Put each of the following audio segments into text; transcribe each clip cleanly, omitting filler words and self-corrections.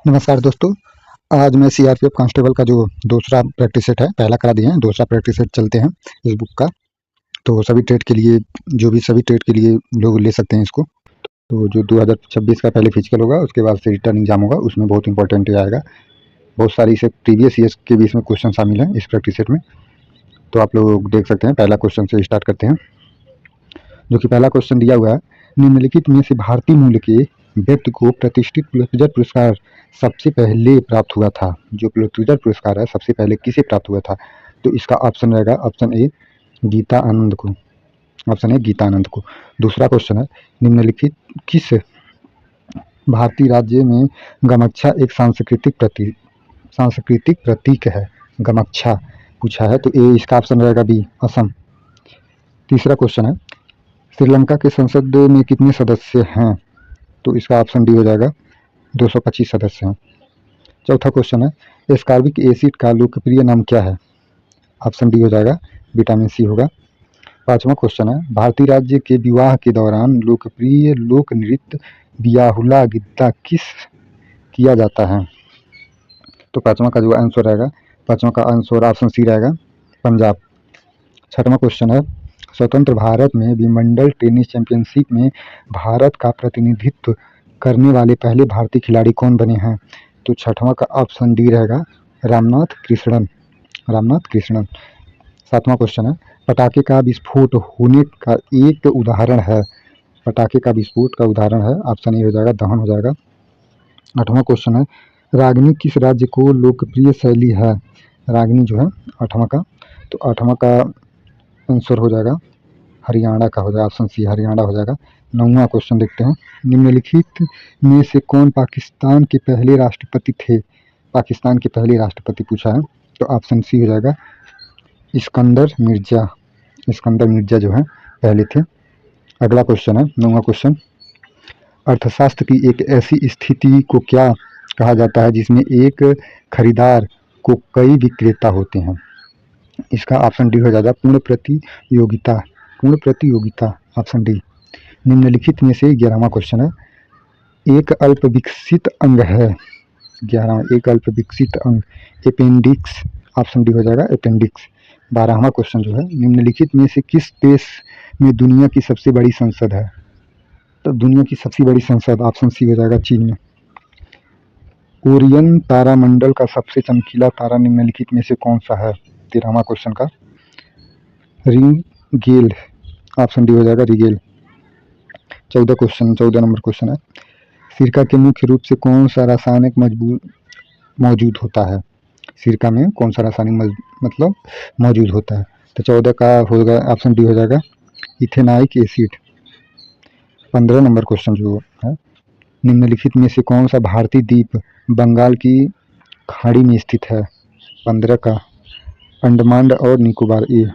नमस्कार दोस्तों। आज मैं सीआरपीएफ कांस्टेबल का जो दूसरा प्रैक्टिस सेट है, पहला करा दिए हैं, दूसरा प्रैक्टिस सेट चलते हैं इस बुक का। तो सभी ट्रेड के लिए सभी ट्रेड के लिए लोग ले सकते हैं इसको। तो जो 2026 का पहले फिजिकल होगा, उसके बाद से रिटर्न एग्जाम होगा, उसमें बहुत इंपॉर्टेंट आएगा। बहुत सारी इसे प्रीवियस ईयर्स के भी इसमें क्वेश्चन शामिल हैं इस प्रैक्टिस सेट में। तो आप लोग देख सकते हैं, पहला क्वेश्चन से स्टार्ट करते हैं। जो कि पहला क्वेश्चन दिया हुआ है, निम्नलिखित में से भारतीय मूल के व्यक्ति को प्रतिष्ठित पुलित्जर पुरस्कार सबसे पहले प्राप्त हुआ था। जो पुलित्जर पुरस्कार है सबसे पहले किसे प्राप्त हुआ था? तो इसका ऑप्शन रहेगा ऑप्शन ए, गीता आनंद को। ऑप्शन ए, गीता आनंद को। दूसरा क्वेश्चन है, निम्नलिखित किस भारतीय राज्य में गमच्छा एक सांस्कृतिक प्रतीक है? गमच्छा पूछा है, तो ए इसका ऑप्शन रहेगा बी, असम। तीसरा क्वेश्चन है, श्रीलंका के संसद में कितने सदस्य हैं? तो इसका ऑप्शन डी हो जाएगा, 225 सदस्य हैं। चौथा क्वेश्चन है, एस्कॉर्बिक एसिड का लोकप्रिय नाम क्या है? ऑप्शन डी हो जाएगा, विटामिन सी होगा। पांचवा क्वेश्चन है, भारतीय राज्य के विवाह के दौरान लोकप्रिय लोक नृत्य बियाहुला गिद्दा किस किया जाता है? तो पांचवा का जो आंसर रहेगा, पांचवा का आंसर ऑप्शन सी रहेगा, पंजाब। छठवां क्वेश्चन है, स्वतंत्र भारत में विंबलडन टेनिस चैंपियनशिप में भारत का प्रतिनिधित्व करने वाले पहले भारतीय खिलाड़ी कौन बने हैं? तो छठवां का ऑप्शन डी रहेगा, रामनाथ कृष्णन। रामनाथ कृष्णन। सातवां क्वेश्चन है, पटाखे का विस्फोट होने का एक उदाहरण है। पटाखे का विस्फोट का उदाहरण है, ऑप्शन ए हो जाएगा, दहन हो जाएगा। आठवां क्वेश्चन है, रागनी किस राज्य को लोकप्रिय शैली है? रागनी जो है आठवां का, तो आठवां का आंसर हो जाएगा हरियाणा का, हो जाएगा ऑप्शन सी, हरियाणा हो जाएगा। नौवां क्वेश्चन देखते हैं, निम्नलिखित में से कौन पाकिस्तान के पहले राष्ट्रपति थे? पाकिस्तान के पहले राष्ट्रपति पूछा है, तो ऑप्शन सी हो जाएगा, इस्कंदर मिर्जा। इस्कंदर मिर्जा जो है पहले थे। अगला क्वेश्चन है, नौवां क्वेश्चन, अर्थशास्त्र की एक ऐसी स्थिति को क्या कहा जाता है जिसमें एक खरीदार को कई विक्रेता होते हैं? इसका ऑप्शन डी हो जाएगा, पूर्ण प्रतियोगिता। पूर्ण प्रतियोगिता, ऑप्शन डी। निम्नलिखित में से 11वां क्वेश्चन है, एक अल्प विकसित अंग है। 11वां, एक अल्प विकसित अंग, अपेंडिक्स। ऑप्शन डी हो जाएगा, अपेंडिक्स। 12वां क्वेश्चन जो है, निम्नलिखित में से किस देश में दुनिया की सबसे बड़ी संसद है? तो दुनिया की सबसे बड़ी संसद ऑप्शन सी हो जाएगा, चीन में। ओरियन तारामंडल का सबसे चमकीला तारा निम्नलिखित में से कौन सा है? 13वां क्वेश्चन का, रिगेल। ऑप्शन डी हो जाएगा, रिगेल। 14 नंबर क्वेश्चन है, सिरका के मुख्य रूप से कौन सा रासायनिक मौजूद होता है? सिरका में कौन सा रासायनिक मतलब मौजूद होता है? तो 14 का होगा, ऑप्शन डी हो जाएगा, इथेनाइक एसिड। 15 नंबर क्वेश्चन जो है, निम्नलिखित में से कौन सा भारतीय द्वीप बंगाल की खाड़ी में स्थित है? 15 का, अंडमान और निकोबार, ये।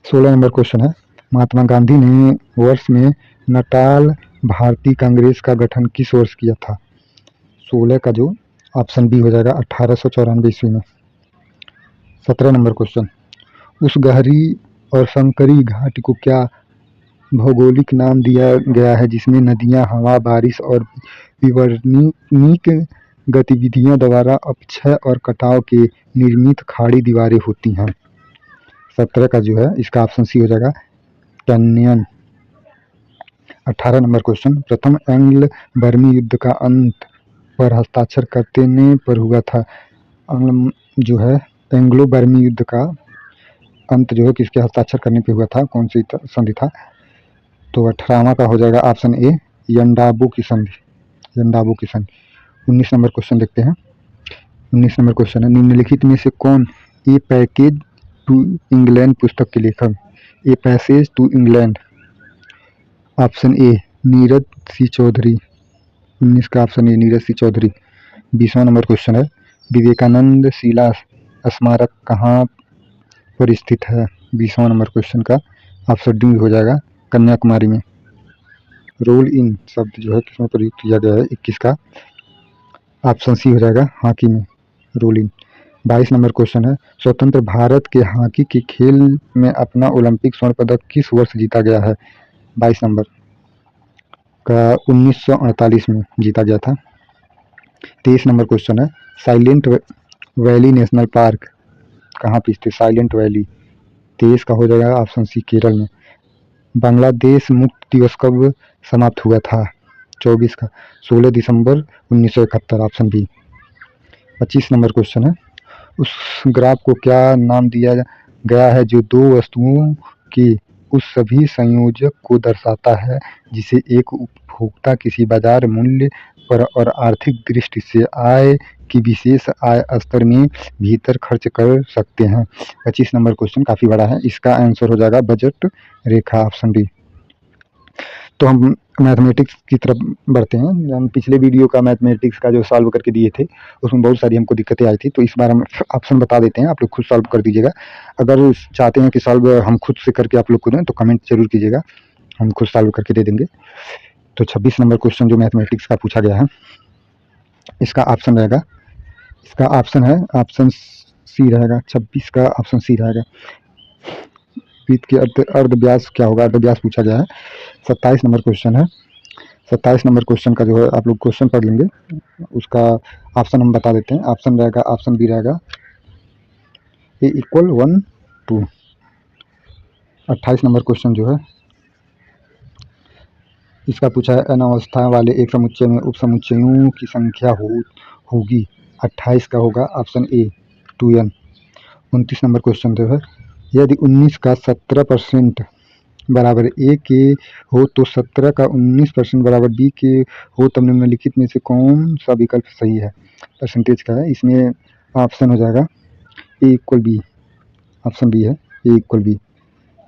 16 नंबर क्वेश्चन है, महात्मा गांधी ने वर्ष में नटाल भारतीय कांग्रेस का गठन किस वर्ष किया था? 16 का जो ऑप्शन बी हो जाएगा, 1894 ईस्वी में। 17 नंबर क्वेश्चन, उस गहरी और संकरी घाटी को क्या भौगोलिक नाम दिया गया है जिसमें नदियां, हवा, बारिश और विवर्तनिक गतिविधियों द्वारा अपक्षय और कटाव के निर्मित खाड़ी दीवारें होती हैं? 17 का जो है, इसका ऑप्शन सी हो जाएगा, कैन्यन। 18 नंबर क्वेश्चन, प्रथम एंग्ल बर्मी युद्ध का अंत पर हस्ताक्षर करने पर हुआ था? जो है एंग्लो बर्मी युद्ध का अंत जो है किसके हस्ताक्षर करने पे हुआ था, कौन सी संधि था? तो 18वां का हो जाएगा ऑप्शन ए, यंडाबू की संधि। यंडाबू की संधि। 19 नंबर क्वेश्चन देखते हैं। 19 नंबर क्वेश्चन है, निम्नलिखित में से कौन ए पैकेज टू इंग्लैंड पुस्तक के लेखक? A passage to England, option A, Neeraj C Chaudhuri. 19 का option A, Neeraj C Chaudhuri. 20वां नंबर क्वेश्चन है, विवेकानंद शिला स्मारक कहाँ पर स्थित है? 20वां नंबर क्वेश्चन का ऑप्शन डी हो जाएगा, कन्याकुमारी में। रोल इन शब्द जो है किसमें प्रयुक्त किया गया है? 21 का ऑप्शन सी हो जाएगा, हॉकी में, रोल इन। 22 नंबर क्वेश्चन है, स्वतंत्र भारत के हॉकी के खेल में अपना ओलंपिक स्वर्ण पदक किस वर्ष जीता गया है? 22 नंबर। का 1948 में जीता गया था। 23 नंबर क्वेश्चन है, साइलेंट वैली नेशनल पार्क कहाँ पे स्थित? Silent valley. 23 का हो जाएगा ऑप्शन सी, केरल में। बांग्लादेश मुक्ति दिवस कब समाप्त हुआ था? 24 का 16 दिसंबर 1971, ऑप्शन बी। 25 नंबर क्वेश्चन है, उस ग्राफ को क्या नाम दिया गया है जो दो वस्तुओं के उस सभी संयोजक को दर्शाता है जिसे एक उपभोक्ता किसी बाजार मूल्य पर और आर्थिक दृष्टि से आय की विशेष आय स्तर में भीतर खर्च कर सकते हैं? 25 नंबर क्वेश्चन काफ़ी बड़ा है, इसका आंसर हो जाएगा बजट रेखा, ऑप्शन डी। तो हम मैथमेटिक्स की तरफ बढ़ते हैं। हम पिछले वीडियो का मैथमेटिक्स का जो सॉल्व करके दिए थे उसमें बहुत सारी हमको दिक्कतें आई थी, तो इस बार हम ऑप्शन बता देते हैं, आप लोग खुद सॉल्व कर दीजिएगा। अगर चाहते हैं कि सॉल्व हम खुद से करके आप लोग को दें तो कमेंट जरूर कीजिएगा, हम खुद सॉल्व करके दे देंगे। तो 26 नंबर क्वेश्चन जो मैथमेटिक्स का पूछा गया है, इसका ऑप्शन रहेगा, इसका ऑप्शन है ऑप्शन सी रहेगा। 26 का ऑप्शन सी रहेगा। वृत्त के अर्धव्यास क्या होगा? अर्धव्यास पूछा गया है। 27 नंबर क्वेश्चन है। 27 नंबर क्वेश्चन का जो है आप लोग क्वेश्चन पढ़ लेंगे, उसका ऑप्शन हम बता देते हैं। ऑप्शन रहेगा, ऑप्शन बी रहेगा ए इक्वल 1 2। 28 नंबर क्वेश्चन जो है इसका पूछा है, n अवस्था वाले एक समुच्चय में उप समुच्चयों की संख्या होगी। 28 का होगा option A 2n। 29 number question जो है, यदि 19 का 17% बराबर ए के हो तो 17 का 19% बराबर बी के हो, तब निम्नलिखित में से कौन सा विकल्प सही है? परसेंटेज का है, इसमें ऑप्शन हो जाएगा ए इक्वल बी, ऑप्शन बी है ए इक्वल बी।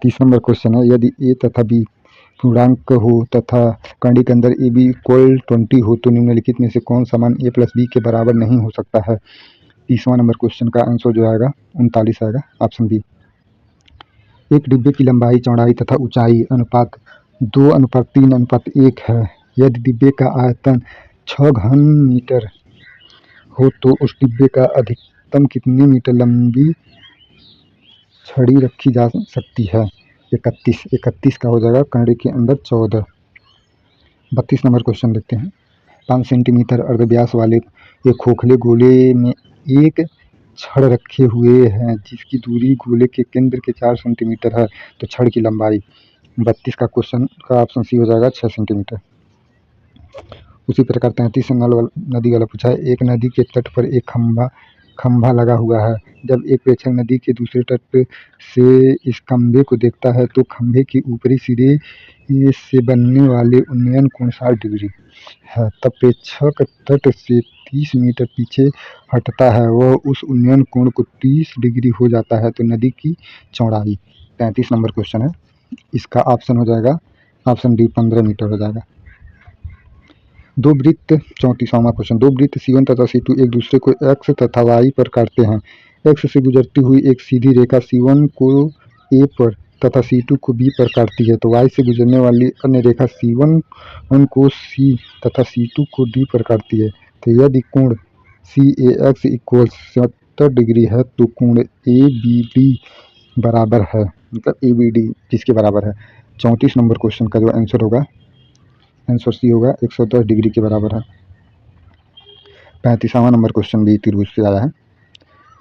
30 नंबर क्वेश्चन है, यदि ए तथा बी पूर्णांक हो तथा कंडी के अंदर ए बी इक्वल 20 हो तो निम्नलिखित में से कौन सा मान ए प्लस बी के बराबर नहीं हो सकता है? 30वां नंबर क्वेश्चन का आंसर जो आएगा 39 आएगा, ऑप्शन बी। एक डिब्बे की लंबाई, चौड़ाई तथा ऊंचाई अनुपात 2:3:1 है। यदि डिब्बे का आयतन 6 घन मीटर हो तो उस डिब्बे का अधिकतम कितने मीटर लंबी छड़ी रखी जा सकती है? 31 का हो जाएगा कंडे के अंदर 14। 32 नंबर क्वेश्चन देखते हैं, 5 सेंटीमीटर अर्धव्यास वाले एक खोखले गोले में एक छड़ रखे हुए हैं जिसकी दूरी गोले के केंद्र के 4 सेंटीमीटर है, तो छड़ की लंबाई? 32 का क्वेश्चन का ऑप्शन सी हो जाएगा 6 सेंटीमीटर। उसी प्रकार 33 नदी वाला पूछा है, एक नदी के तट पर एक खंभा लगा हुआ है। जब एक प्रेक्षक नदी के दूसरे तट से इस खंभे को देखता है तो खंभे के ऊपरी सिरे से बनने वाले उन्नयन कोण 60 डिग्री है। तब प्रेक्षक तट से 30 मीटर पीछे हटता है, वह उस उन्नयन कोण को 30 डिग्री हो जाता है, तो नदी की चौड़ाई? 33 नंबर क्वेश्चन है, इसका ऑप्शन हो जाएगा ऑप्शन डी 15 मीटर हो जाएगा। दो वृत्त 34वां क्वेश्चन, दो वृत्त C1 तथा C2 एक दूसरे को x तथा y पर काटते हैं। x से गुजरती हुई एक सीधी रेखा C1 को A पर तथा C2 को B पर काटती है, तो y से गुजरने वाली अन्य रेखा C1 को C तथा C2 को D पर काटती है। तो यदि कोण CAX इक्वल 70 डिग्री है तो कोण ABD बराबर है, मतलब ABD किसके बराबर है? 34 नंबर क्वेश्चन का जो आंसर होगा, आंसर सी होगा 110 डिग्री के बराबर है। 35वां नंबर क्वेश्चन भी त्रिभुज से आया है,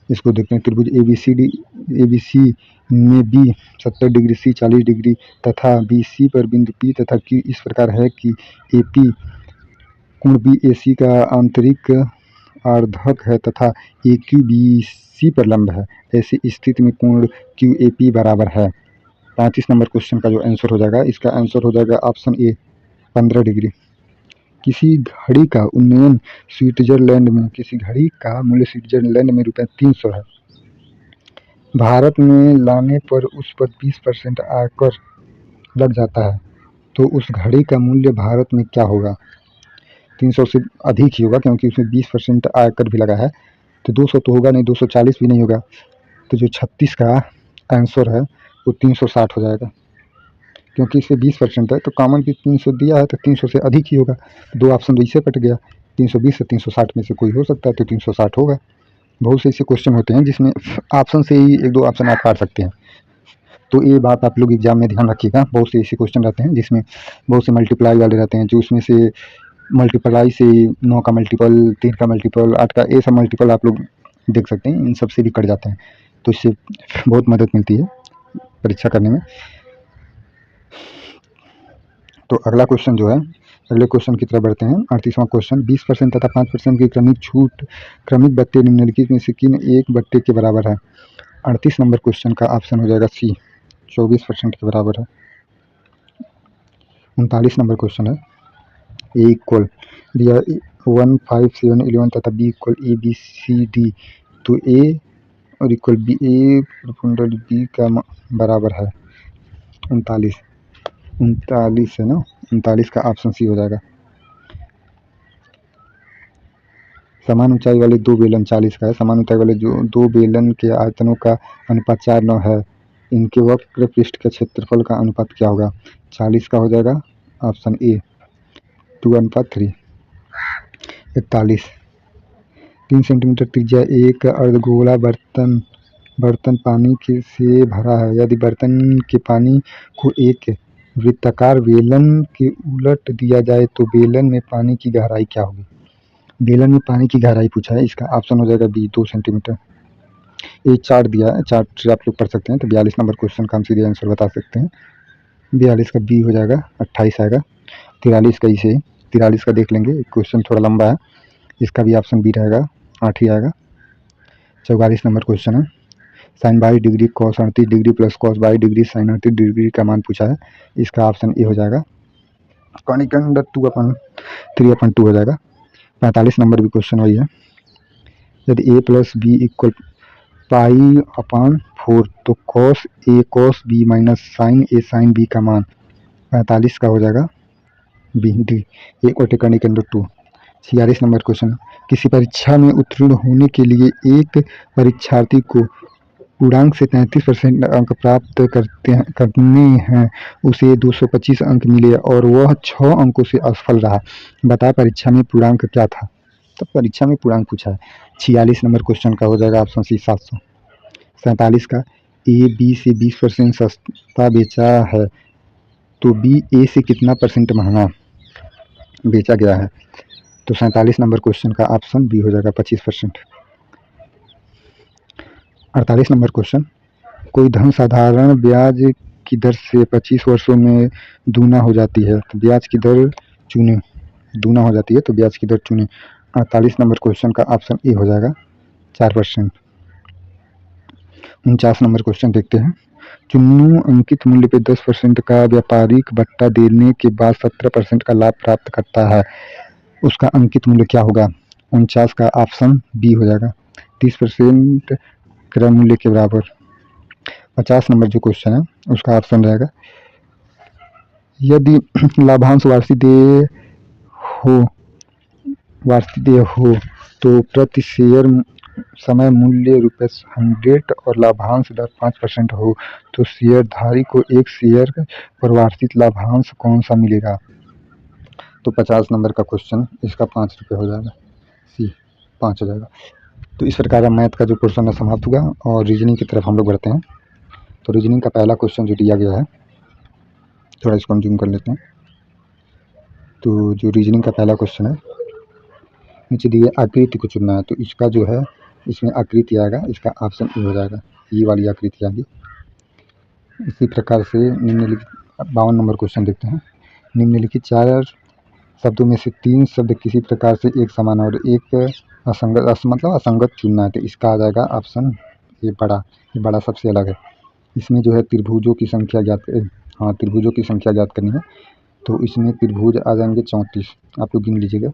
इसको देखते हैं। त्रिभुज ABC में B 70 डिग्री, C 40 डिग्री तथा BC पर बिंदु P तथा Q इस प्रकार है कि AP कोण BAC का आंतरिक आर्धक है तथा AQ BC पर लंब है। ऐसी स्थिति में कोण QAP बराबर है। 35 नंबर क्वेश्चन का जो आंसर हो जाएगा, इसका आंसर हो जाएगा ऑप्शन ए 15 डिग्री। किसी घड़ी का उन्नयन स्विट्जरलैंड में, किसी घड़ी का मूल्य स्विट्जरलैंड में ₹300 है। भारत में लाने पर उस पर 20% आयकर लग जाता है, तो उस घड़ी का मूल्य भारत में क्या होगा? 300 से अधिक ही होगा क्योंकि उसमें 20% आयकर भी लगा है, तो 200 तो होगा नहीं, 240 भी नहीं होगा, तो जो 36 का आंसर है वो 360 हो जाएगा, क्योंकि इससे 20% है तो कॉमन भी 300 दिया है तो 300 से अधिक ही होगा। दो ऑप्शन तो इससे कट गया, 320 से 360 में से कोई हो सकता है, तो 360 होगा। बहुत से ऐसे क्वेश्चन होते हैं जिसमें ऑप्शन से ही एक दो ऑप्शन आप काट सकते हैं। तो ये बात आप लोग एग्जाम में ध्यान रखिएगा। बहुत से ऐसे क्वेश्चन रहते हैं जिसमें बहुत से मल्टीप्लाई वाले रहते हैं, जो उसमें से मल्टीप्लाई से 9 का मल्टीपल, 3 का मल्टीपल, 8 का, ये सब मल्टीपल आप लोग देख सकते हैं, इन सब से भी कट जाते हैं। तो इससे बहुत मदद मिलती है परीक्षा करने में। तो अगला क्वेश्चन जो है, अगले क्वेश्चन की तरफ बढ़ते हैं। 38वां क्वेश्चन, 20% तथा 5% की क्रमिक छूट, क्रमिक बट्टे निम्नलिखित में से किन एक बट्टे के बराबर है? 38 नंबर क्वेश्चन का ऑप्शन हो जाएगा सी, 24% के बराबर है। 39 नंबर क्वेश्चन है, ए इक्वल दिया 1, 5, 7, 11 तथा B equal A B C D, तो ए और इक्वल बी, ए बी का बराबर है 39 है ना, 39 का ऑप्शन सी हो जाएगा। समान ऊंचाई वाले दो बेलन 40 का है, समान ऊंचाई वाले जो दो बेलन के आयतनों का अनुपात 4:9 है, इनके वक्र पृष्ठ के क्षेत्रफल का अनुपात क्या होगा? 40 का हो जाएगा ऑप्शन ए, 2:3। 41, 3 सेंटीमीटर त्रिज्या एक अर्धगोला बर्तन पानी से भरा है। यदि बर्तन के पानी को एक वृत्ताकार बेलन के उलट दिया जाए तो बेलन में पानी की गहराई क्या होगी? बेलन में पानी की गहराई पूछा है, इसका ऑप्शन हो जाएगा बी, 2 सेंटीमीटर। ये चार्ट दिया है, चार्ट से आप लोग पढ़ सकते हैं। तो 42 नंबर क्वेश्चन का हम सीधे आंसर बता सकते हैं। 42 का बी हो जाएगा, 28 आएगा। 43 का इसे 43 का देख लेंगे, क्वेश्चन थोड़ा लंबा है, इसका भी ऑप्शन बी रहेगा, 8 ही आएगा। 44 नंबर क्वेश्चन है, sine 22 degree cos 38 degree plus cos 22 degree sine 38 degree का मान पूछा है, इसका ऑप्शन ए हो जाएगा, कॉनिक अंडर 2/3/2 हो जाएगा। 45 नंबर भी क्वेश्चन वही है, यदि ए प्लस बी इक्वल पाई/4 तो cos A cos B minus sign A sine B का मान 45 का हो जाएगा बी, डी, ए कॉनिक अंडर 2। 46 नंबर क्वेश्चन, किसी परीक्षा में उत्तीर्ण होने के लिए एक परीक्षार्थी को पूर्णांक से 33% अंक प्राप्त करने हैं, उसे 225 अंक मिले और वह 6 अंकों से असफल रहा, बता परीक्षा में पूर्णांक क्या था? तो परीक्षा में पूर्णांक पूछा है। 46 नंबर क्वेश्चन का हो जाएगा ऑप्शन सी, 700। 47 का, ए बी से 20% सस्ता बेचा है तो बी ए से कितना परसेंट महंगा बेचा गया है? तो 47 नंबर क्वेश्चन का ऑप्शन बी हो जाएगा, 25%। 48 नंबर क्वेश्चन, कोई धन साधारण ब्याज की दर से 25 वर्षों में दूना हो जाती है तो ब्याज की दर चुने, दूना हो जाती है तो ब्याज की दर चुने। 48 नंबर क्वेश्चन का ऑप्शन ए हो जाएगा, 4%। 49 नंबर क्वेश्चन देखते हैं, चुन्नू अंकित मूल्य पे 10% का व्यापारिक बट्टा देने के बाद 17% का लाभ प्राप्त करता है, उसका अंकित मूल्य क्या होगा? 49 का ऑप्शन बी हो जाएगा, 30% क्रय मूल्य के बराबर। 50 नंबर जो क्वेश्चन है उसका ऑप्शन रहेगा, यदि लाभांश वार्षिक देय हो तो प्रति शेयर समय मूल्य ₹100 और लाभांश दर 5% हो तो शेयरधारी को एक शेयर पर वार्षिक लाभांश कौन सा मिलेगा? तो 50 नंबर का क्वेश्चन, इसका ₹5 हो जाएगा, सी, 5 हो जाएगा। तो इस प्रकार मैथ का जो क्वेश्चन है समाप्त हुआ और रीजनिंग की तरफ हम लोग बढ़ते हैं। तो रीजनिंग का पहला क्वेश्चन जो दिया गया है, थोड़ा इसको हम जूम कर लेते हैं। तो जो रीजनिंग का पहला क्वेश्चन है, नीचे दिए आकृति को चुनना है, तो इसका जो है इसमें आकृति आएगा, इसका ऑप्शन ए हो जाएगा, ये वाली आकृति आएगी। इसी प्रकार से निम्नलिखित 52 नंबर क्वेश्चन देखते हैं, निम्नलिखित 4 शब्दों में से 3 शब्द किसी प्रकार से एक समान और एक असंगत चुनना है, तो इसका आ जाएगा ऑप्शन ये बड़ा सबसे अलग है। इसमें जो है त्रिभुजों की संख्या ज्ञात करनी है, तो इसमें त्रिभुज आ जाएंगे 34, आप लोग गिन लीजिएगा,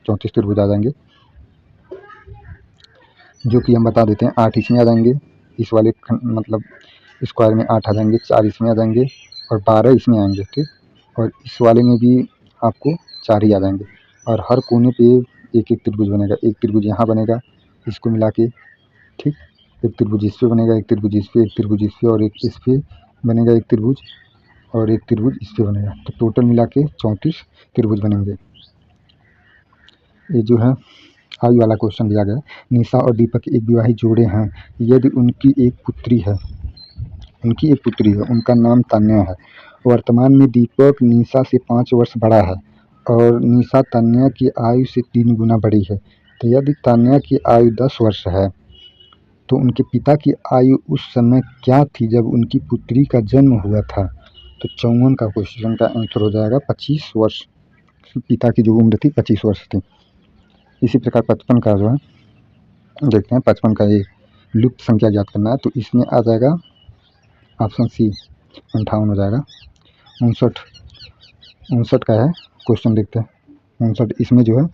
34 त्रिभुज आ जाएंगे, जो कि हम बता देते हैं। 8 इसमें आ जाएंगे, इस वाले मतलब स्क्वायर में 8 आ जाएंगे, 4 इसमें आ जाएंगे और 12 इसमें आएंगे, ठीक। और इस वाले में भी आपको 4 ही आ जाएंगे और हर कोने पे एक एक त्रिभुज बनेगा, एक त्रिभुज यहाँ बनेगा इसको मिला के, ठीक, एक त्रिभुज इस पे बनेगा, एक त्रिभुज इस पे, एक त्रिभुज इस पे और एक इस पे बनेगा एक त्रिभुज और एक त्रिभुज इस पे बनेगा, तो टोटल मिला के 34 त्रिभुज बनेंगे। ये जो है आयु वाला क्वेश्चन दिया गया है, निशा और दीपक एक विवाहित जोड़े हैं, यदि उनकी एक पुत्री है उनकी एक पुत्री है, उनका नाम तान्या है। वर्तमान में दीपक निशा से 5 वर्ष बड़ा है और निशा तान्या की आयु से 3 गुना बड़ी है। तो यदि तान्या की आयु 10 वर्ष है तो उनके पिता की आयु उस समय क्या थी जब उनकी पुत्री का जन्म हुआ था? तो 54 का क्वेश्चन का आंसर हो जाएगा 25 वर्ष। पिता की जो उम्र थी 25 वर्ष थी। इसी प्रकार 55 का जो है देखते हैं, 55 का ये लुप्त संख्या ज्ञात करना है। तो इसमें आ जाएगा ऑप्शन सी 58 हो जाएगा। 59 का है क्वेश्चन, देखते हैं 59। इसमें जो है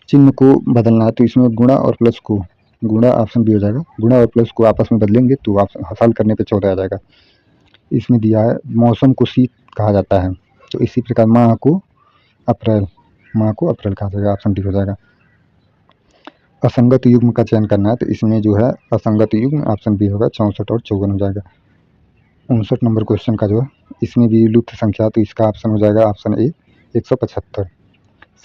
चिन्ह को बदलना है, तो इसमें गुणा और प्लस को, गुणा ऑप्शन बी हो जाएगा। गुणा और प्लस को आपस में बदलेंगे तो आप हल करने पे 14 आ जाएगा। इसमें दिया है मौसम को शीत कहा जाता है, तो इसी प्रकार माह को अप्रैल कहा जाएगा, ऑप्शन डी हो जाएगा। असंगत युग्म का चयन करना है, तो इसमें जो है असंगत युग्म ऑप्शन बी होगा। 64 और 54 हो जाएगा। 59 नंबर क्वेश्चन का जो है इसमें भी लुप्त संख्या, तो इसका ऑप्शन हो जाएगा ऑप्शन ए 175।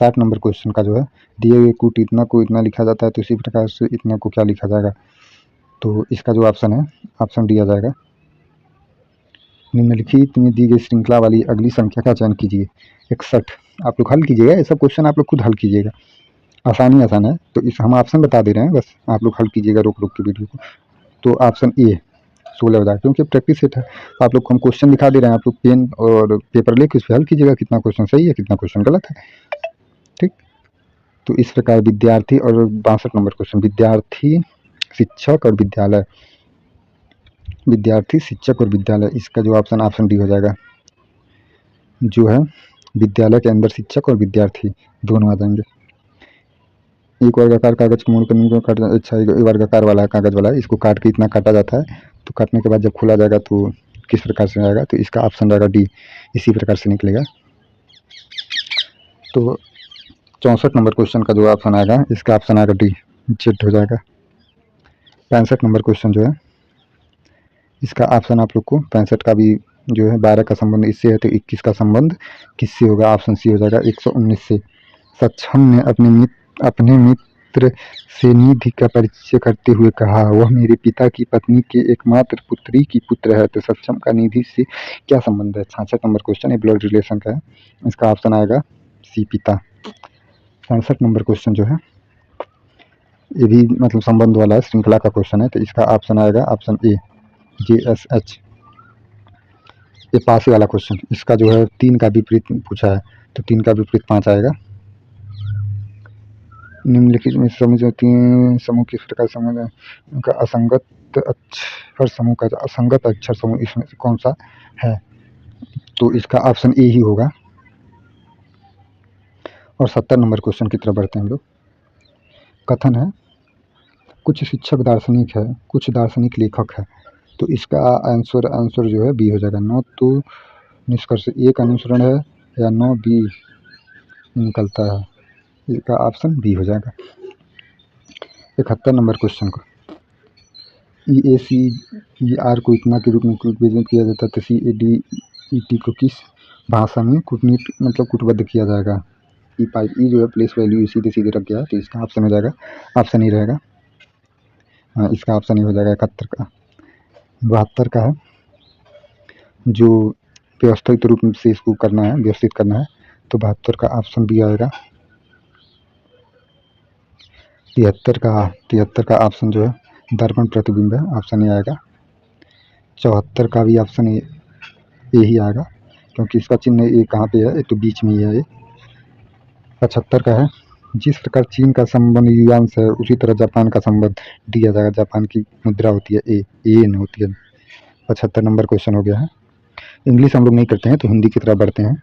60 नंबर क्वेश्चन का जो है दिए हुए कूट इतना को इतना लिखा जाता है, तो इसी प्रकार से इतना को क्या लिखा जाएगा? तो इसका जो ऑप्शन है ऑप्शन डी आ जाएगा। निम्नलिखित में दी गई श्रृंखला वाली अगली संख्या का चयन कीजिए। 61 आप लोग हल कीजिएगा, ये सब क्वेश्चन आप लोग खुद हल कीजिएगा, आसान है। तो इस हम ऑप्शन बता दे रहे हैं, बस आप लोग हल कीजिएगा रोक के वीडियो को। तो ऑप्शन ए 16 हो जाएगा, क्योंकि प्रैक्टिस सेट है। आप लोग को हम क्वेश्चन दिखा दे रहे हैं, आप लोग पेन और पेपर लेके उस पर हल कीजिएगा, कितना क्वेश्चन सही है कितना क्वेश्चन गलत है, ठीक। तो इस प्रकार विद्यार्थी और 62 नंबर क्वेश्चन विद्यार्थी शिक्षक और विद्यालय, विद्यार्थी शिक्षक और विद्यालय, इसका जो ऑप्शन डी हो जाएगा। जो है विद्यालय के अंदर शिक्षक और विद्यार्थी दोनों आ जाएंगे। एक वर्गाकार कागज को मोड़ करने को काट, अच्छा वर्गाकार वाला कागज वाला है, इसको काट के इतना काटा जाता है, तो काटने के बाद जब खोला जाएगा तो किस प्रकार से आएगा? तो इसका ऑप्शन रहेगा डी, इसी प्रकार से निकलेगा। तो 64 नंबर क्वेश्चन का जो ऑप्शन आएगा इसका ऑप्शन आएगा डी, जेड हो जाएगा। 65 नंबर क्वेश्चन जो है इसका ऑप्शन आप लोग को 65 का भी जो है 12 का संबंध इससे है, तो 21 का संबंध किससे होगा? ऑप्शन सी हो जाएगा 119 से। सक्षम ने अपने मित्र से निधि का परिचय करते हुए कहा, वह मेरे पिता की पत्नी के एकमात्र पुत्री की पुत्र है। तो सक्षम का निधि से क्या संबंध है? 66 नंबर क्वेश्चन, ये ब्लड रिलेशन का है, इसका ऑप्शन आएगा सी पिता। 67 नंबर क्वेश्चन जो है ये भी मतलब संबंध वाला है, श्रृंखला का क्वेश्चन है, तो इसका ऑप्शन आएगा ऑप्शन ए JSH। ये पासी वाला क्वेश्चन, इसका जो है 3 का विपरीत पूछा है, तो 3 का विपरीत 5 आएगा। निम्नलिखित में समूह किस प्रकार समूह उनका असंगत अक्षर समूह का असंगत अक्षर समूह इसमें से कौन सा है? तो इसका ऑप्शन ए ही होगा। और 70 नंबर क्वेश्चन की तरफ बढ़ते हैं हम लोग। कथन है कुछ शिक्षक दार्शनिक है, कुछ दार्शनिक लेखक है, तो इसका आंसर जो है बी हो जाएगा। 9 तो निष्कर्ष ए का अनुसरण है या 9 बी निकलता है, इसका ऑप्शन बी हो जाएगा। 71 नंबर क्वेश्चन को EACER को इतना के रूप में प्रेजेंट किया जाता है, तो CADET को किस भाषा में कूटबद्ध किया जाएगा? ई जो है प्लेस वैल्यू सीधे सीधे रख गया है, तो इसका ऑप्शन हो जाएगा ऑप्शन ही रहेगा। हाँ, इसका ऑप्शन ही हो जाएगा 71 का। 72 का है जो व्यवस्थित रूप से इसको करना है, व्यवस्थित करना है, तो 72 का ऑप्शन बी आएगा। 73 का ऑप्शन जो है दर्पण प्रतिबिंब है, ऑप्शन ए आएगा। 74 का भी ऑप्शन ए ही आएगा, क्योंकि इसका चिन्ह ए कहाँ पे है? तो बीच में ही है ये। 75 का है जिस प्रकार चीन का संबंध युआन से है उसी तरह जापान का संबंध डी आ जाएगा। जापान की मुद्रा होती है एन होती है। 75 नंबर क्वेश्चन हो गया है। इंग्लिश हम लोग नहीं करते हैं, तो हिंदी की तरफ बढ़ते हैं।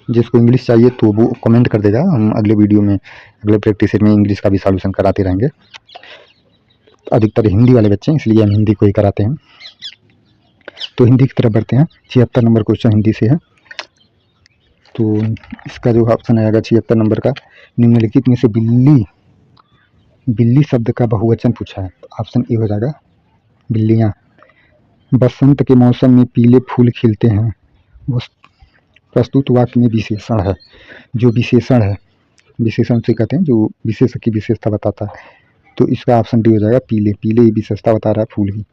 जिसको इंग्लिश चाहिए तो वो कमेंट कर देगा, हम अगले वीडियो में अगले प्रैक्टिस सेट में इंग्लिश का भी सॉल्यूशन कराते रहेंगे। अधिकतर हिंदी वाले बच्चे हैं, इसलिए हम हिंदी को ही कराते हैं। तो हिंदी की तरफ बढ़ते हैं। 76 नंबर क्वेश्चन हिंदी से है, तो इसका जो ऑप्शन आएगा 76 नंबर का, निम्नलिखित में से बिल्ली शब्द का बहुवचन पूछा है, तो ऑप्शन ए हो जाएगा बिल्लियाँ। बसंत के मौसम में पीले फूल खिलते हैं, वो प्रस्तुत वाक्य में विशेषण है। जो विशेषण है, विशेषण से कहते हैं जो विशेष की विशेषता बताता है, तो इसका ऑप्शन डी हो जाएगा पीले। पीले ही विशेषता बता रहा है फूल की।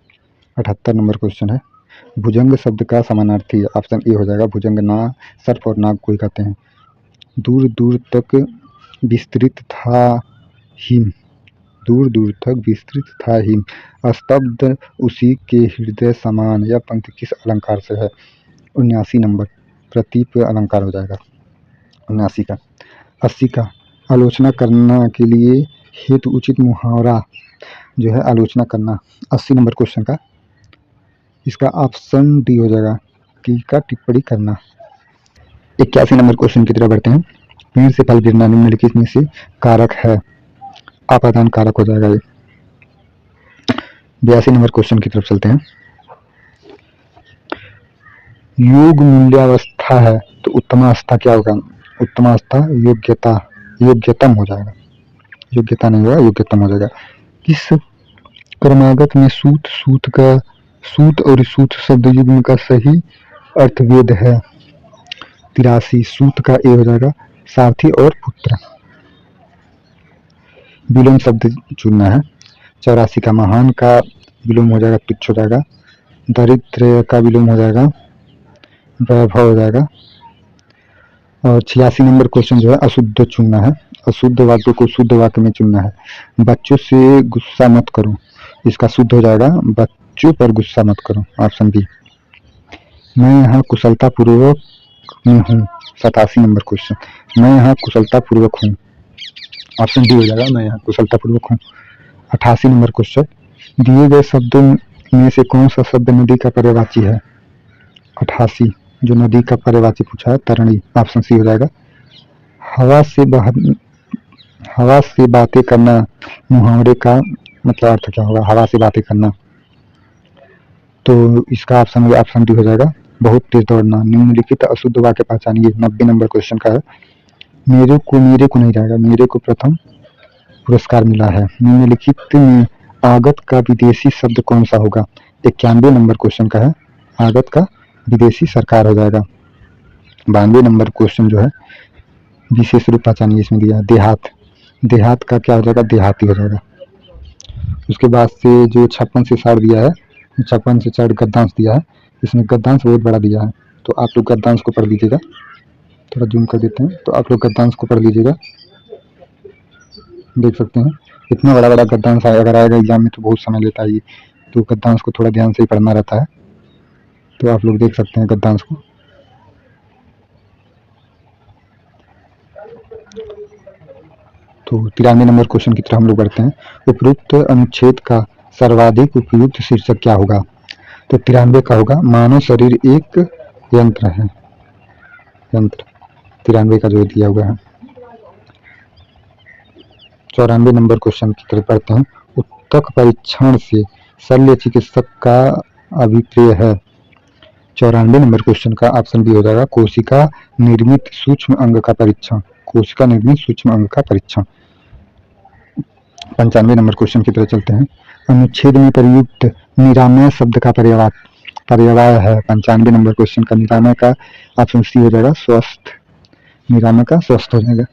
78 नंबर क्वेश्चन है, भुजंग शब्द का समानार्थी ऑप्शन ए हो जाएगा भुजंग। ना सर्प और नाग को ही कहते हैं। दूर दूर तक विस्तृत था हिम, दूर दूर तक विस्तृत था हिम, स्तब्ध उसी के हृदय समान। यह पंक्ति किस अलंकार से है? 79 नंबर, प्रतीप अलंकार हो जाएगा 79 का। 80 का, आलोचना करना के लिए हेतु उचित मुहावरा जो है आलोचना करना। 80 नंबर क्वेश्चन का इसका ऑप्शन डी हो जाएगा, टीका टिप्पणी करना। 81 नंबर क्वेश्चन की तरफ बढ़ते हैं। पेड़ से फल गिरना निम्नलिखित में से कारक है? आपादान कारक हो जाएगा ये। 82 नंबर क्वेश्चन की तरफ चलते हैं। योग मूल्यावस्था है तो उत्तमावस्था क्या होगा? उत्तमावस्था योग्यता, योग्यतम हो जाएगा, योग्यता नहीं होगा, योग्यतम हो जाएगा। किस क्रमागत में सूत, सूत का, सूत और सूत शब्द युग्म का सही अर्थवेद है? 83, सूत का ए हो जाएगा, सारथी और पुत्र। विलोम शब्द चुनना है। 84 का, महान का विलोम हो जाएगा तुच्छ हो जाएगा। दरिद्र का विलोम हो जाएगा वैभव हो जाएगा। और 86 नंबर क्वेश्चन जो है अशुद्ध चुनना है, अशुद्ध वाक्य को शुद्ध वाक्य में चुनना है। बच्चों से गुस्सा मत करो, इसका शुद्ध हो जाएगा बच्चों पर गुस्सा मत करो, ऑप्शन बी। मैं यहाँ कुशलता पूर्वक में हूँ, 87 नंबर क्वेश्चन, मैं यहाँ कुशलता पूर्वक हूँ, ऑप्शन डी हो जाएगा, मैं यहाँ कुशलता पूर्वक हूँ। 88 नंबर क्वेश्चन, दिए गए शब्दों में से कौन सा शब्द नदी का पर्यायवाची है? 88, जो नदी का पर्यायवाची पूछा है तरणी, ऑप्शन सी हो जाएगा। हवा से बातें करना मुहावरे का मतलब अर्थ क्या होगा? हवा से बातें करना, तो इसका ऑप्शन डी हो जाएगा, बहुत तेज दौड़ना। निम्नलिखित अशुद्ध वाक्य पहचानिए, 90 नंबर क्वेश्चन का है। मेरे को नहीं जाएगा, मेरे को प्रथम पुरस्कार मिला है। निम्नलिखित में आगत का विदेशी शब्द कौन सा होगा? 91 नंबर क्वेश्चन का है, आगत का विदेशी सरकार हो जाएगा। 92 नंबर क्वेश्चन जो है विशेष रूप पहचानिए, इसमें दिया है देहात, देहात का क्या हो जाएगा? देहाती हो जाएगा। उसके बाद से जो 56 से 60 दिया है, 56 से 60 गद्यांश दिया है, इसमें गद्यांश बहुत बड़ा दिया है, तो आप लोग गद्यांश को पढ़ लीजिएगा। थोड़ा जूम कर देते हैं, तो आप लोग गद्यांश को पढ़ लीजिएगा। देख सकते हैं इतना बड़ा बड़ा गद्यांश अगर आएगा एग्जाम में तो बहुत समय लेता है ये, तो गद्यांश को थोड़ा ध्यान से ही पढ़ना रहता है। तो आप लोग देख सकते हैं गद्यांश को। तो 93 नंबर क्वेश्चन की तरफ हम लोग बढ़ते हैं। उपरोक्त अनुच्छेद का सर्वाधिक उपयुक्त शीर्षक क्या होगा? तो 93 का होगा, मानव शरीर एक यंत्र है, यंत्र 93 का जो दिया हुआ है। 94 नंबर क्वेश्चन की तरफ बढ़ते हैं। उत्तक परीक्षण से शल्य चिकित्सक का अभिप्राय है? 94 नंबर क्वेश्चन का ऑप्शन बी हो जाएगा, कोशिका निर्मित सूक्ष्म अंग का परीक्षण, कोशिका निर्मित सूक्ष्म अंग का परीक्षण। 95 नंबर क्वेश्चन की तरफ चलते हैं। अनुच्छेद में प्रयुक्त निरामय शब्द का पर्याय है? 95 नंबर क्वेश्चन का निरामय का ऑप्शन सी हो जाएगा, स्वस्थ, निरामय का स्वस्थ हो जाएगा।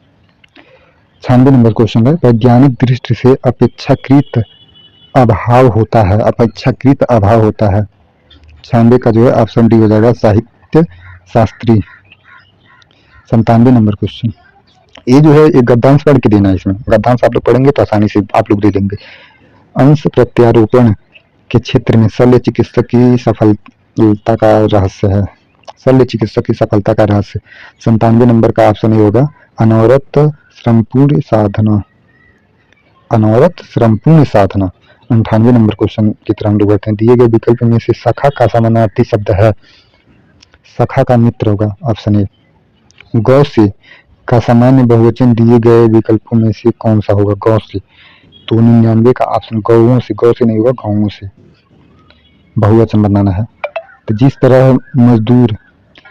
96 नंबर क्वेश्चन है, वैज्ञानिक दृष्टि से अपेक्षाकृत अभाव होता है, अपेक्षाकृत अभाव होता है। 96 का जो है ऑप्शन डी हो जाएगा, साहित्य शास्त्री। 97 नंबर क्वेश्चन, ये जो है एक गद्यांश पढ़ के देना है, इसमें गद्यांश आप लोग पढ़ेंगे तो आसानी से आप लोग दे देंगे। अंश प्रत्यारोपण के क्षेत्र में शल्य चिकित्सक की सफलता का रहस्य है, शल्य चिकित्सक की सफलता का रहस्य। 97 नंबर का ऑप्शन ये होगा, अनवरत श्रमपूर्ण साधना, अनवरत श्रमपूर्ण साधना। 98 नंबर क्वेश्चन की तरह हम लोग बढ़ते हैं। दिए गए विकल्प में से सखा का समानार्थी शब्द है? सखा का मित्र होगा, ऑप्शन ए। गौ से का सामान्य बहुवचन दिए गए विकल्पों में से कौन सा होगा? गौ से, तो 99 का ऑप्शन गौओं से, गौ से नहीं होगा, गाँवों से बहुवचन बनाना है। तो जिस तरह मजदूर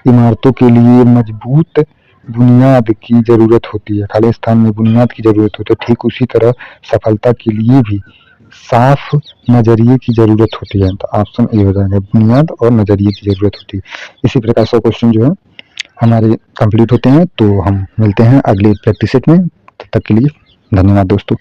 इमारतों के लिए मजबूत बुनियाद की जरूरत होती है, खाली स्थान में बुनियाद की जरूरत होती है, ठीक उसी तरह सफलता के लिए भी साफ नजरिए की जरूरत होती है। तो ऑप्शन ए हो जाएगा, बुनियाद और नजरिए की जरूरत होती है। इसी प्रकार 100 क्वेश्चन जो है हमारे कंप्लीट होते हैं। तो हम मिलते हैं अगले प्रैक्टिस सेट में, तब तक के लिए धन्यवाद दोस्तों।